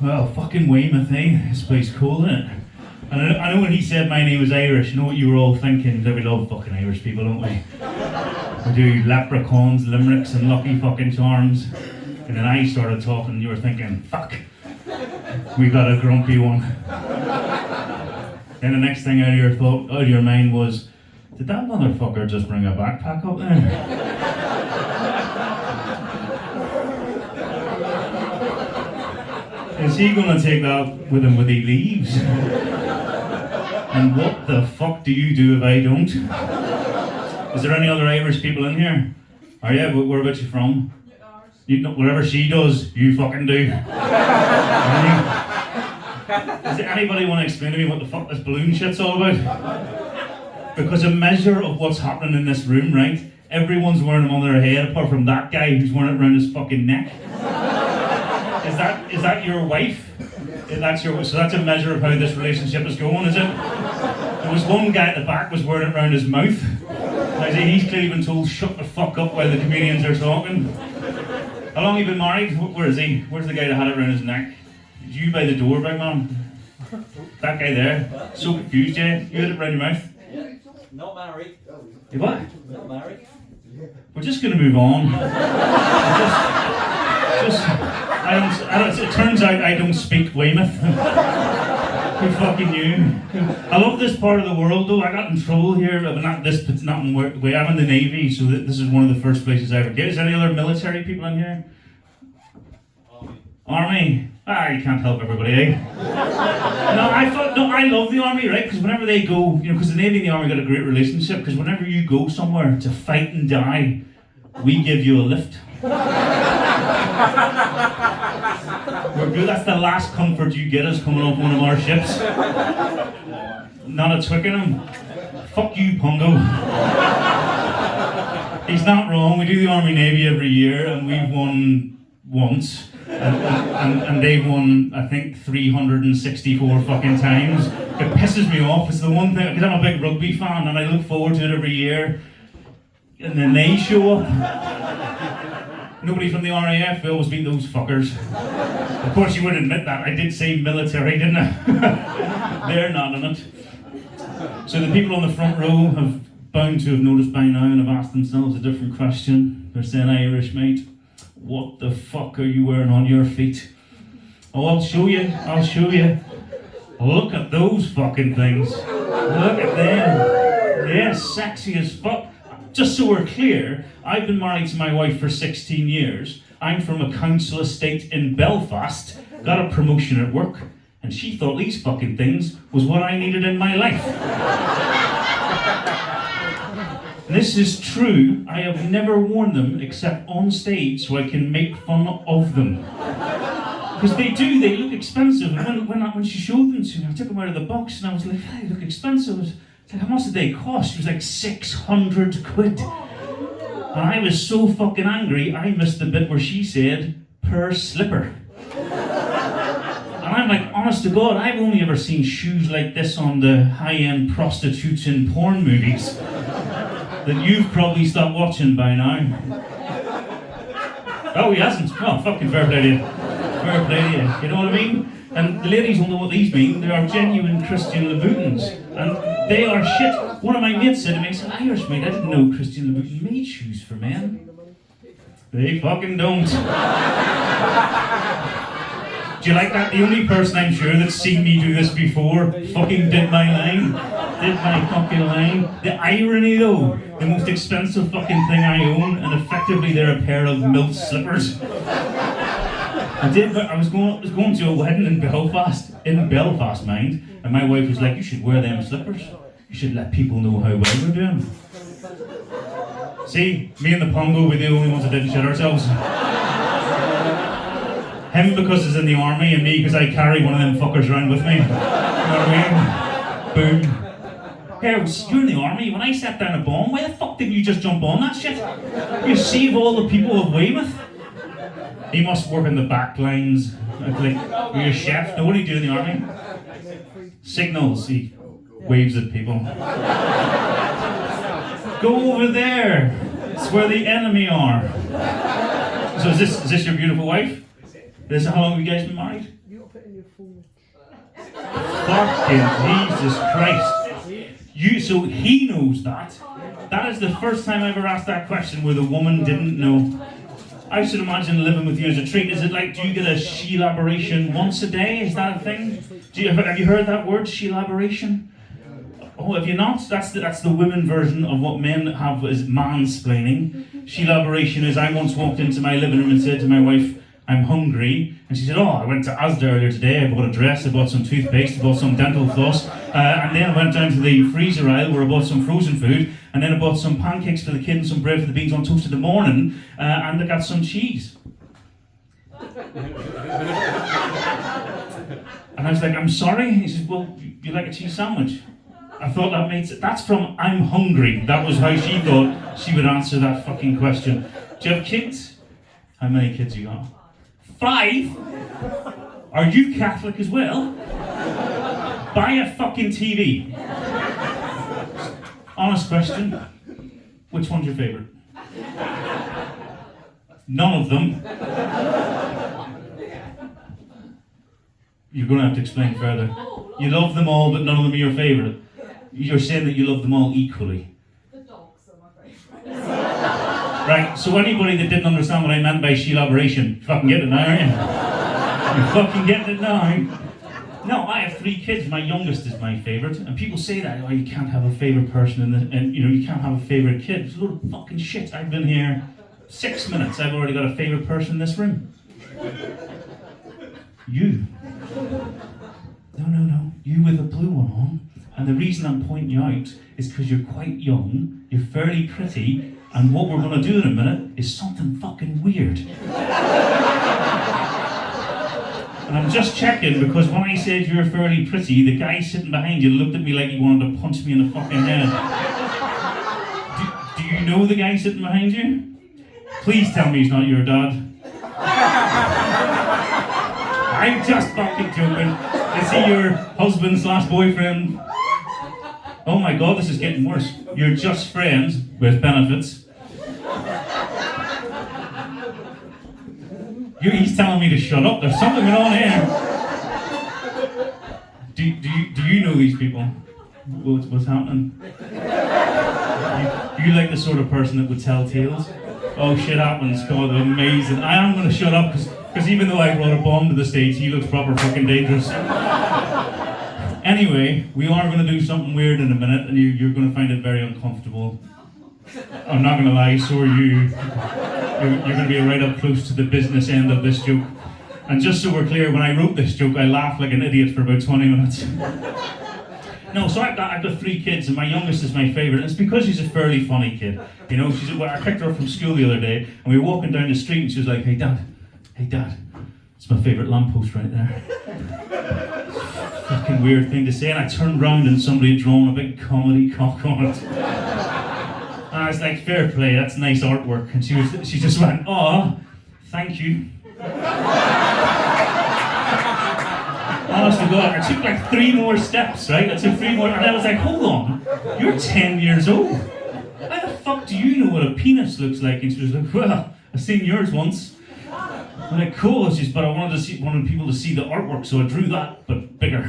Well, fucking Weymouth, eh? This place cool, isn't it? And I know when he said my name was Irish, you know what you were all thinking? That we love fucking Irish people, don't we? We do leprechauns, limericks, and lucky fucking charms. And then I started talking, and you were thinking, fuck, we got a grumpy one. Then the next thing out of your mind was, did that motherfucker just bring a backpack up there? Is he gonna take that with him when he leaves? And what the fuck do you do if I don't? Is there any other Irish people in here? Are you? Where about you from? You know, whatever she does, you fucking do. Does anybody want to explain to me what the fuck this balloon shit's all about? Because a measure of what's happening in this room, right? Everyone's wearing them on their head apart from that guy who's wearing it around his fucking neck. Is that your wife? So that's a measure of how this relationship is going, is it? There was one guy at the back was wearing it around his mouth. He's clearly been told shut the fuck up while the comedians are talking. How long have you been married? Where is he? Where's the guy that had it around his neck? Is you by the door, big man? That guy there? So confused, yeah? You had it around your mouth? Yeah. Not married. You what? Not married. We're just going to move on. It turns out I don't speak Weymouth. Who fucking knew? I love this part of the world though. I got in trouble here, but not in way. I'm in the Navy, so this is one of the first places I ever get. Is there any other military people in here? Army? You can't help everybody, eh? I love the army, right? Because whenever they go, because the Navy and the army got a great relationship, because whenever you go somewhere to fight and die, we give you a lift. We're good. That's the last comfort you get is coming off one of our ships. Not a Twickenham. Fuck you, Pongo. He's not wrong. We do the Army Navy every year, and we've won once. And they've won, I think, 364 fucking times. It pisses me off. It's the one thing, because I'm a big rugby fan, and I look forward to it every year. And then they show up. Nobody from the RAF, we always beat those fuckers. Of course you wouldn't admit that, I did say military, didn't I? They're not in it. So the people on the front row have bound to have noticed by now and have asked themselves a different question. They're saying, Irish mate, what the fuck are you wearing on your feet? Oh, I'll show you. Look at those fucking things. Look at them. Yeah, sexy as fuck. Just so we're clear, I've been married to my wife for 16 years. I'm from a council estate in Belfast, got a promotion at work, and she thought these fucking things was what I needed in my life. This is true, I have never worn them except on stage so I can make fun of them. Because they look expensive. And when she showed them to me, I took them out of the box and I was like, hey, they look expensive. How much did they cost? It was like 600 quid. And I was so fucking angry, I missed the bit where she said, per slipper. And I'm like, honest to God, I've only ever seen shoes like this on the high-end prostitutes in porn movies that you've probably stopped watching by now. Oh, he hasn't? Oh, fucking fair play to you. Fair play to you. You know what I mean? And the ladies don't know what these mean. They are genuine Christian Louboutins. And they are shit. One of my mates said to me, he said, Irish mate, I didn't know Christian Louboutin made shoes for men. They fucking don't. Do you like that? The only person I'm sure that's seen me do this before fucking did my line. Did my fucking line. The irony though, the most expensive fucking thing I own, and effectively they're a pair of milk slippers. I was going to a wedding in Belfast, mind, and my wife was like, you should wear them slippers. You should let people know how well we're doing. See, me and the Pongo were the only ones that didn't shit ourselves. Him because he's in the army, and me because I carry one of them fuckers around with me. You know what I mean? Boom. Here, you're in the army. When I set down a bomb, why the fuck didn't you just jump on that shit? You save all the people of Weymouth. He must work in the back lines. Like, you're a chef. No, what do you do in the army? Signals. He waves at people. Go over there. It's where the enemy are. So is this your beautiful wife? How long have you guys been married? pop it in your phone. Fucking Jesus Christ. So he knows that. That is the first time I ever asked that question where the woman didn't know. I should imagine living with you as a treat. Is it like, do you get a she-laboration once a day? Is that a thing? Have you heard that word, she-laboration? Oh, have you not? That's the women version of what men have as mansplaining. She-laboration is, I once walked into my living room and said to my wife, I'm hungry. And she said, oh, I went to Asda earlier today, I bought a dress, I bought some toothpaste, I bought some dental floss, and then I went down to the freezer aisle where I bought some frozen food, and then I bought some pancakes for the kid and some bread for the beans on toast in the morning, and I got some cheese. And I was like, I'm sorry? He says, well, you like a cheese sandwich? I thought that made sense. That's from I'm hungry. That was how she thought she would answer that fucking question. Do you have kids? How many kids you got? 5? Are you Catholic as well? Buy a fucking TV. Honest question. Which one's your favourite? None of them. You're going to have to explain further. You love them all, but none of them are your favourite. You're saying that you love them all equally. The dogs are my favourite. Right, so anybody that didn't understand what I meant by she-laboration, you fucking get it now, aren't you? You fucking get it now. No, I have 3 kids. My youngest is my favourite, and people say that, oh, you can't have a favourite person, and you know, you can't have a favourite kid. It's a load of fucking shit. I've been here 6 minutes. I've already got a favourite person in this room. You. No. You with the blue one on. And the reason I'm pointing you out is because you're quite young, you're fairly pretty, and what we're going to do in a minute is something fucking weird. And I'm just checking because when I said you're fairly pretty, the guy sitting behind you looked at me like he wanted to punch me in the fucking head. Do you know the guy sitting behind you? Please tell me he's not your dad. I'm just fucking joking. Is he your husband/boyfriend? Oh my god, this is getting worse. You're just friends with benefits. He's telling me to shut up. There's something going on here. Do you know these people? What's happening? You like the sort of person that would tell tales? Oh, shit happens. God, amazing. I am going to shut up because even though I brought a bomb to the States, he looks proper fucking dangerous. Anyway, we are going to do something weird in a minute, and you're going to find it very uncomfortable. I'm not going to lie, so are you. You're going to be right up close to the business end of this joke. And just so we're clear, when I wrote this joke, I laughed like an idiot for about 20 minutes. No, so I've got 3 kids, and my youngest is my favourite. It's because she's a fairly funny kid. You know, I picked her up from school the other day, and we were walking down the street, and she was like, hey dad, it's my favourite lamppost right there. Fucking weird thing to say, and I turned round and somebody had drawn a big comedy cock on it. And I was like, fair play, that's nice artwork. And she just went, oh, thank you. Honest to God, I took like 3 more steps, right? I took 3 more, and I was like, hold on, you're 10 years old. How the fuck do you know what a penis looks like? And she was like, well, I've seen yours once. I'm like, cool, but I wanted people to see the artwork, so I drew that, but bigger.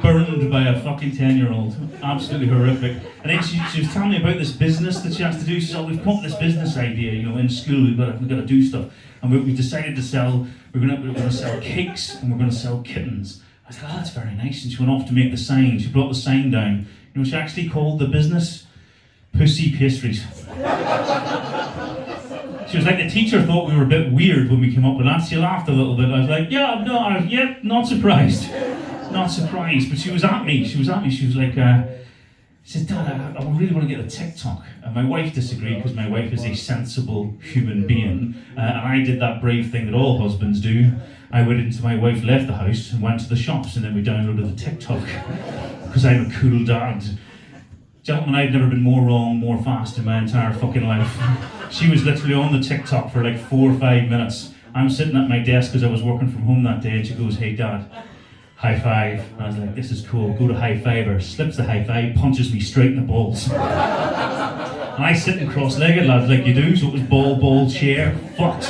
Burned by a fucking 10-year-old. Absolutely horrific. And then she was telling me about this business that she has to do. She said, oh, we've come up with this business idea, you know, in school, we've got to do stuff. And we decided to sell, we're going to sell cakes, and we're going to sell kittens. I was like, oh, that's very nice. And she went off to make the sign. She brought the sign down. You know, she actually called the business Pussy Pastries. She was like, the teacher thought we were a bit weird when we came up with that. She laughed a little bit. I was like, not surprised. Not surprised. But she was at me. She was like, she said, Dad, I really want to get a TikTok. And my wife disagreed because my wife is a sensible human being. And I did that brave thing that all husbands do. I went into my wife, left the house and went to the shops, and then we downloaded the TikTok because I'm a cool dad. Gentlemen, I've never been more wrong, more fast in my entire fucking life. She was literally on the TikTok for like 4 or 5 minutes. I'm sitting at my desk because I was working from home that day, and she goes, hey Dad, high five. And I was like, this is cool, go to high fiver. Slips the high five, punches me straight in the balls. And I sit cross-legged, lads, like you do, so it was ball, chair, fucked.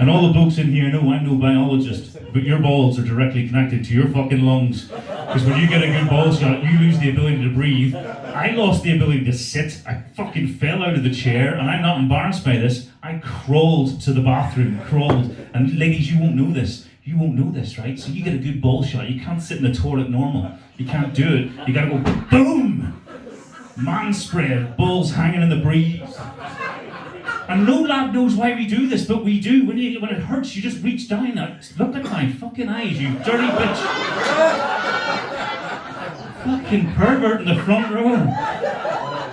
And all the blokes in here know I'm no biologist, but your balls are directly connected to your fucking lungs. Because when you get a good ball shot, you lose the ability to breathe. I lost the ability to sit. I fucking fell out of the chair, and I'm not embarrassed by this. I crawled to the bathroom, crawled. And ladies, you won't know this. You won't know this, right? So you get a good ball shot. You can't sit in the toilet normal. You can't do it. You gotta go boom! Man spread, balls hanging in the breeze. And no lad knows why we do this, but we do. When it hurts, you just reach down. Look at my fucking eyes, you dirty bitch. Fucking pervert in the front row.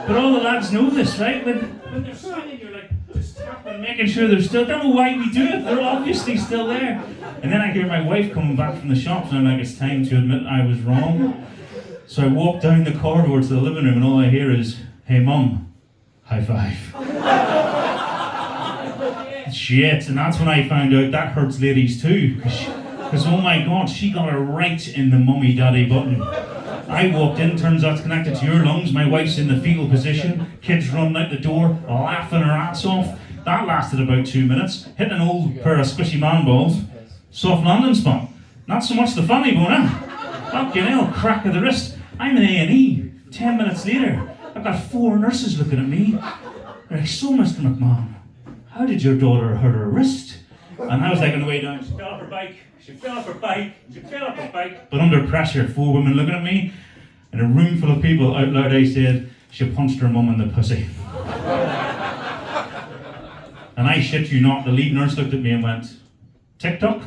But all the lads know this, right? When they're swinging, you're like, just tapping, making sure they're still. Don't know why we do it. They're obviously still there. And then I hear my wife coming back from the shops, and I'm like, it's time to admit I was wrong. So I walk down the corridor to the living room, and all I hear is, "Hey, Mum, high five." Shit, and that's when I found out that hurts ladies too. Because oh my god, she got her right in the mummy daddy button. I walked in, turns out it's connected to your lungs, my wife's in the fetal position, kids running out the door, laughing her ass off. That lasted about 2 minutes. Hit an old pair of squishy man balls, soft landing spot. Not so much the funny bone, eh? Fucking hell, crack of the wrist. I'm in A&E. 10 minutes later, I've got 4 nurses looking at me. They're like, "So, Mr. McMahon, how did your daughter hurt her wrist?" And I was like on the way down, she fell off her bike, she fell off her bike, she fell off her bike. But under pressure, 4 women looking at me, and a room full of people out loud, I said, "She punched her mum in the pussy." And I shit you not, the lead nurse looked at me and went, "TikTok?"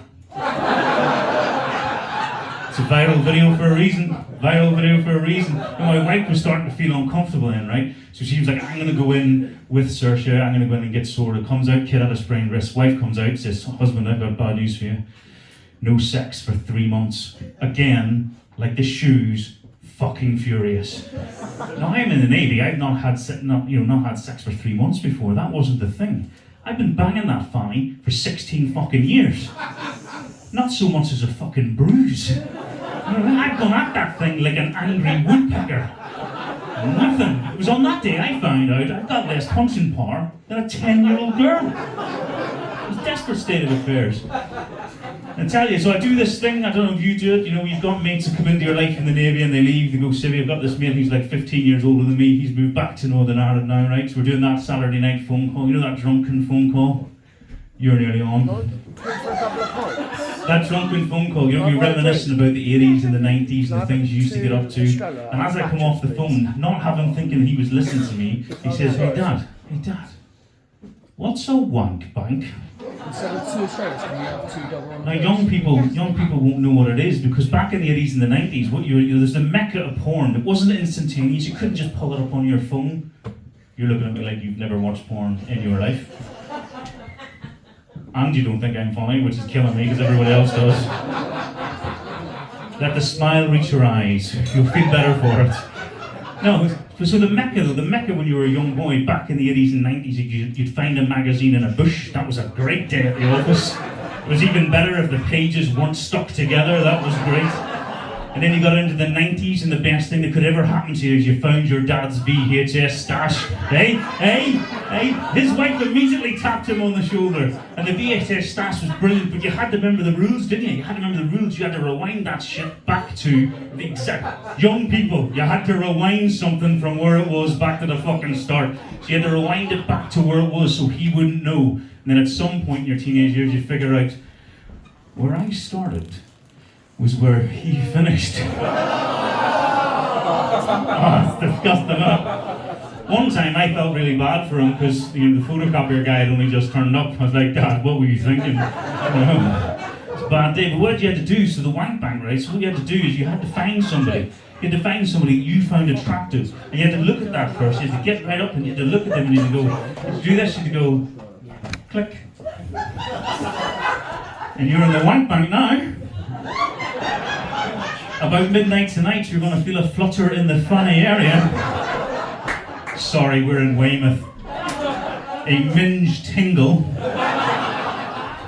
It's a viral video for a reason. Viral video for a reason. And my wife was starting to feel uncomfortable then, right? So she was like, "I'm going to go in with Saoirse, I'm going to go in and get sorted." Comes out, kid had a sprained wrist. Wife comes out, says, "Husband, I've got bad news for you. No sex for 3 months. Again, like the shoes, fucking furious." Now I'm in the Navy, I've not had sex for 3 months before. That wasn't the thing. I've been banging that fanny for 16 fucking years. Not so much as a fucking bruise. I've gone at that thing like an angry woodpecker. Nothing. It was on that day I found out I've got less punching power than a 10-year-old girl. It was a desperate state of affairs. I tell you, so I do this thing, I don't know if you do it, you've got mates that come into your life in the Navy and they leave, they go civvy. I've got this mate who's like 15 years older than me, he's moved back to Northern Ireland now, right? So we're doing that Saturday night phone call, that drunken phone call? You're nearly on. That drunken phone call, you're reminiscing about the 80s and the 90s and the things you used to get up to. And as I come off the phone, not having thinking he was listening to me, he says, hey dad, what's a wank bank? Now young people won't know what it is, because back in the 80s and the 90s, there's the mecca of porn. It wasn't instantaneous, you couldn't just pull it up on your phone. You're looking at me like you've never watched porn in your life. And you don't think I'm funny, which is killing me because everybody else does. Let the smile reach your eyes. You'll feel better for it. No, so the mecca when you were a young boy, back in the 80s and 90s, you'd find a magazine in a bush. That was a great day at the office. It was even better if the pages weren't stuck together. That was great. And then you got into the 90s, and the best thing that could ever happen to you is you found your dad's VHS stash. Hey, his wife immediately tapped him on the shoulder, and the VHS stash was brilliant, but you had to remember the rules, didn't you? You had to remember the rules, you had to rewind that shit back to the exact, young people, you had to rewind something from where it was back to the fucking start. So you had to rewind it back to where it was so he wouldn't know. And then at some point in your teenage years, you figure out, where I started was where he finished. Oh, it's disgusting, huh? One time I felt really bad for him because the photocopier guy had only just turned up. I was like, Dad, what were you thinking? It's a bad day. But what you had to do, so the wank bank, right? So what you had to do is you had to find somebody. You had to find somebody you found attractive. And you had to look at that person. You had to get right up and you had to look at them and you had to go, to do this, you had to go, click. And you're in the wank bank now. About midnight tonight, you're going to feel a flutter in the funny area. Sorry, we're in Weymouth. A minge tingle.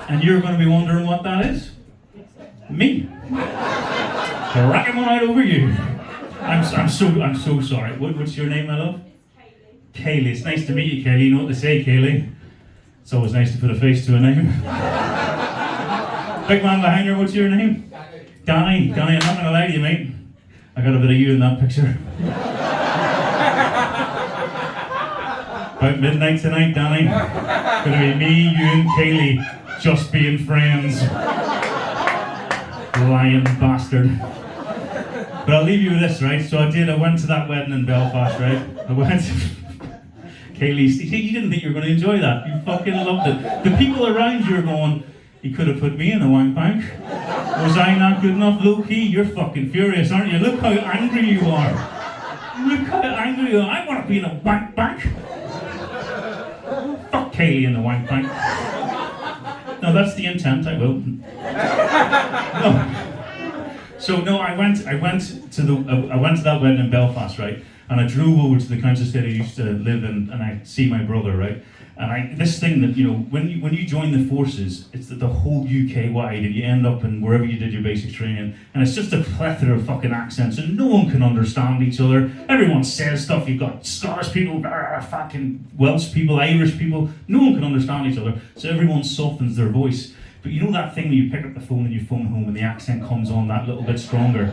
And you're going to be wondering what that is? Me. Cracking one out over you. I'm so sorry. What's your name, my love? Kaylee. It's nice to meet you, Kaylee. You know what to say, Kaylee? It's always nice to put a face to a name. Big man behind her, what's your name? Danny. Danny, I'm not gonna lie to you, mate. I got a bit of you in that picture. About midnight tonight, Danny. Gonna be me, you and Kaylee just being friends. Lying bastard. But I'll leave you with this, right? So I went to that wedding in Belfast, right? I went. Kaylee, you didn't think you were going to enjoy that. You fucking loved it. The people around you are going, he could have put me in a wank bank. Was I not good enough? Low key, you're fucking furious, aren't you? Look how angry you are. Look how angry you are. I want to be in a wank bank. Fuck Kaylee in the wank bank. No, that's the intent, I will. No. So no, I went to that wedding in Belfast, right? And I drove over to the council estate I used to live in, and I see my brother, right? And this thing that, you know, when you join the forces, it's the whole UK wide, and you end up in wherever you did your basic training, and it's just a plethora of fucking accents, and no one can understand each other. Everyone says stuff. You've got Scottish people, fucking Welsh people, Irish people. No one can understand each other, so everyone softens their voice. But you know that thing when you pick up the phone and you phone home and the accent comes on that little bit stronger?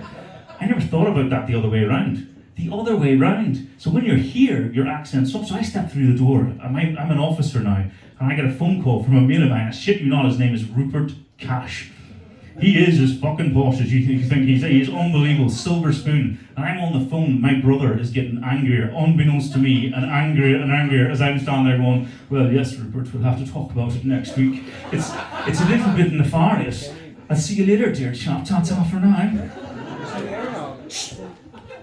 I never thought about that the other way around. The other way round. So when you're here, your accent's up. So I step through the door. I'm an officer now, and I get a phone call from a mate of mine. I shit you not, his name is Rupert Cash. He is as fucking posh as you think he is unbelievable, silver spoon. And I'm on the phone, my brother is getting angrier, unbeknownst to me, and angrier as I'm standing there going, well, yes, Rupert, we'll have to talk about it next week. It's a little bit nefarious. I'll see you later, dear chap. Ta-ta for now.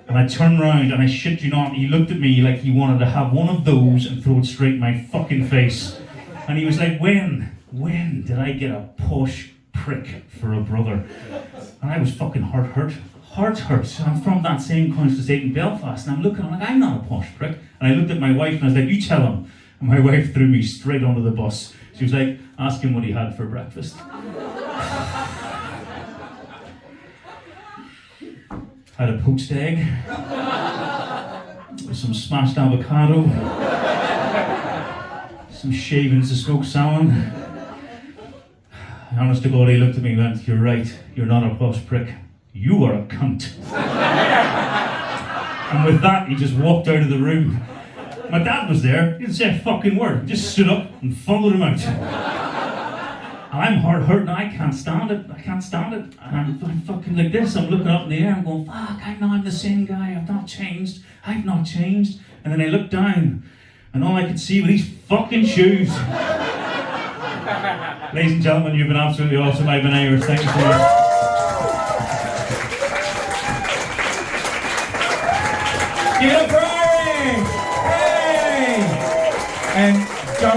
And I turned round and I shit you not, he looked at me like he wanted to have one of those and throw it straight in my fucking face. And he was like, when did I get a posh prick for a brother? And I was fucking heart hurt. I'm from that same council estate in Belfast, and I'm looking, I'm like, I'm not a posh prick. And I looked at my wife and I was like, you tell him. And my wife threw me straight onto the bus. She was like, ask him what he had for breakfast. Had a poached egg, with some smashed avocado, some shavings of smoked salmon. Honest to God, he looked at me and went, you're right, you're not a posh prick, you are a cunt. And with that, he just walked out of the room. My dad was there, he didn't say a fucking word, he just stood up and followed him out. And I'm hard hurt and I can't stand it. And I'm fucking like this. I'm looking up in the air. I'm going, fuck, I'm the same guy. I've not changed. And then I looked down and all I could see were these fucking shoes. Ladies and gentlemen, you've been absolutely awesome. I've been Irish. Thank you so much. Give it up for Irish! Hey! And